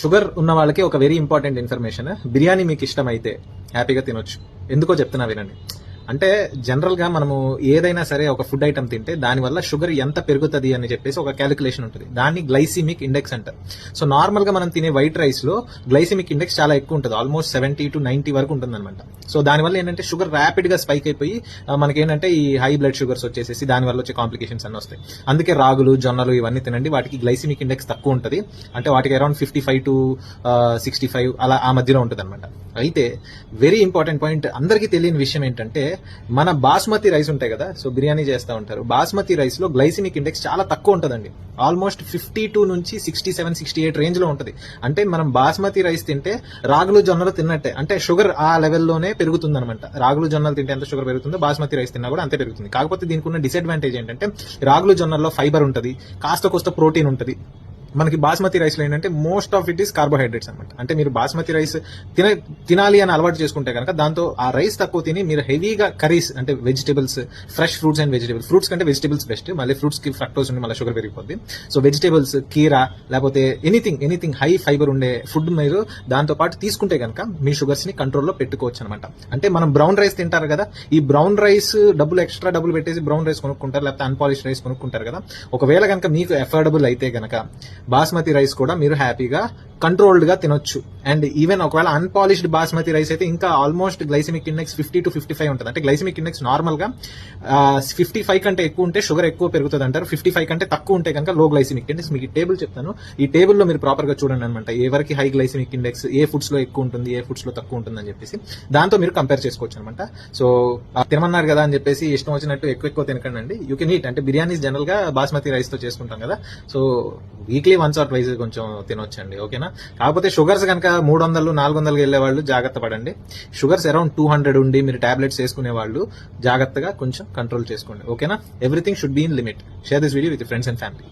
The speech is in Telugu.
షుగర్ ఉన్న వాళ్ళకి ఒక వెరీ ఇంపార్టెంట్ ఇన్ఫర్మేషన్. బిర్యానీ మీకు ఇష్టమైతే హ్యాపీగా తినొచ్చు. ఎందుకో చెప్తున్నా వినండి. అంటే జనరల్ గా మనము ఏదైనా సరే ఒక ఫుడ్ ఐటమ్ తింటే దానివల్ల షుగర్ ఎంత పెరుగుతుంది అని చెప్పేసి ఒక క్యాలిక్యులేషన్ ఉంటుంది. దాన్ని గ్లైసిమిక్ ఇండెక్స్ అంటారు. సో నార్మల్ గా మనం తినే white rice low glycemic index చాలా ఎక్కువ ఉంటుంది, ఆల్మోస్ట్ 70 to 90 వరకు ఉంటుంది అనమాట. సో దానివల్ల ఏంటంటే షుగర్ ర్యాపిడ్ గా స్పైక్ అయిపోయి మనకేంటంటే ఈ హై బ్లడ్ షుగర్స్ వచ్చేసేసి దానివల్ల వచ్చే కాంప్లికేషన్స్ అన్ని వస్తాయి. అందుకే రాగులు, జొన్నలు ఇవన్నీ తినండి, వాటికి గ్లైసిమిక్ ఇండెక్స్ తక్కువ ఉంటుంది. అంటే వాటికి అరౌండ్ 55 to 65 అలా ఆ మధ్యలో ఉంటుంది అనమాట. అయితే వెరీ ఇంపార్టెంట్ పాయింట్, అందరికీ తెలియని విషయం ఏంటంటే మన బాస్మతి రైస్ ఉంటాయి కదా, సో బిర్యానీ చేస్తూ ఉంటారు, basmati rice low glycemic index చాలా తక్కువ ఉంటుందండి. ఆల్మోస్ట్ 52 నుంచి 67, 68 రేంజ్ లో ఉంటుంది. అంటే మనం బాస్మతి రైస్ తింటే రాగులు, జొన్నలు తిన్నట్టే, అంటే షుగర్ ఆ లెవెల్లోనే పెరుగుతుంది అనమాట. రాగులు, జొన్నలు తింటే ఎంత షుగర్ పెరుగుతుందో బాస్మతి రైస్ తిన్నా కూడా అంతే పెరుగుతుంది. కాకపోతే దీనికి ఉన్న డిసడ్వాంటేజ్ ఏంటంటే రాగులు, జొన్నల్లో ఫైబర్ ఉంటుంది, కాస్త కోస్త ప్రోటీన్ ఉంటుంది. మనకి బాస్మతి రైస్ లో ఏంటంటే most of it is carbohydrates అనమాట. అంటే మీరు బాస్మతి రైస్ తినాలి అని అలవాటు చేసుకుంటే కనుక దాంతో ఆ రైస్ తక్కువ తిని మీరు హెవీగా కర్రీస్ అంటే vegetables, fresh fruits and vegetables, fruits కంటే వెజిటేబుల్స్ బెస్ట్, మళ్ళీ ఫ్రూట్స్ కి ఫ్రక్టోస్ ఉండి మళ్ళీ షుగర్ పెరిగిపోద్ది. సో వెజిటేబుల్స్, కీరా, లేకపోతే ఎనీథింగ్ హై ఫైబర్ ఉండే ఫుడ్ మీరు దాంతో పాటు తీసుకుంటే కనుక మీ షుగర్స్ ని కంట్రోల్లో పెట్టుకోవచ్చు అనమాట. అంటే మనం బ్రౌన్ రైస్ తింటారు కదా, ఈ బ్రౌన్ రైస్ ఎక్స్ట్రా డబ్బులు పెట్టేసి బ్రౌన్ రైస్ కొనుక్కుంటారు, లేకపోతే అన్పాలిష్ రైస్ కొనుక్కుంటారు కదా. ఒకవేళ కనుక మీకు అఫోర్డబుల్ అయితే కనుక బాస్మతి రైస్ కూడా మీరు హ్యాపీగా కంట్రోల్డ్ గా తినొచ్చు. అండ్ ఈవెన్ ఒకవేళ అన్పాలిష్డ్ బాస్మతి రైస్ అయితే ఇంకా ఆల్మోస్ట్ గ్లైసిమిక్ ఇండెక్స్ 50 to 55 ఉంటుంది. అంటే గ్లైసిమిక్ ఇండెక్స్ నార్మల్ గా 55 కంటే ఎక్కువ ఉంటే షుగర్ ఎక్కువ పెరుగుతుంది అంటారు, 55 కంటే తక్కువ ఉంటే కనుక లో గ్లైసిమిక్ ఇండెక్స్. మీకు ఈ టేబుల్ చెప్తాను, ఈ టేబుల్లో మీరు ప్రాపర్ గా చూడండి అనమాట, ఎవరికి హై గ్లైసిమిక్ ఇండెక్స్, ఏ ఫుడ్స్ లో ఎక్కువ ఉంటుంది, ఏ ఫుడ్స్ లో తక్కువ ఉంటుంది అని చెప్పేసి దాంతో మీరు కంపేర్ చేసుకోవచ్చు అనమాట. సో తినమన్నారు కదా అని చెప్పేసి ఇష్టం వచ్చినట్టు ఎక్కువ తినకండి. యూ కెన్ ఈట్, అంటే బిర్యానీస్ జనరల్ గా బాస్మతి రైస్ తో చేసుకుంటాం కదా, so weekly once or twice కొంచెం తినొచ్చండి, ఓకేనా. కాకపోతే షుగర్స్ కనుక 300, 400 వెళ్లే వాళ్ళు జాగ్రత్త పడండి. షుగర్స్ అరౌండ్ 200 ఉండి మీరు టాబ్లెట్స్ వేసుకునే వాళ్ళు జాగ్రత్తగా కొంచెం కంట్రోల్ చేసుకోండి, ఓకేనా. Everything should be in limit. Share this video with friends and family.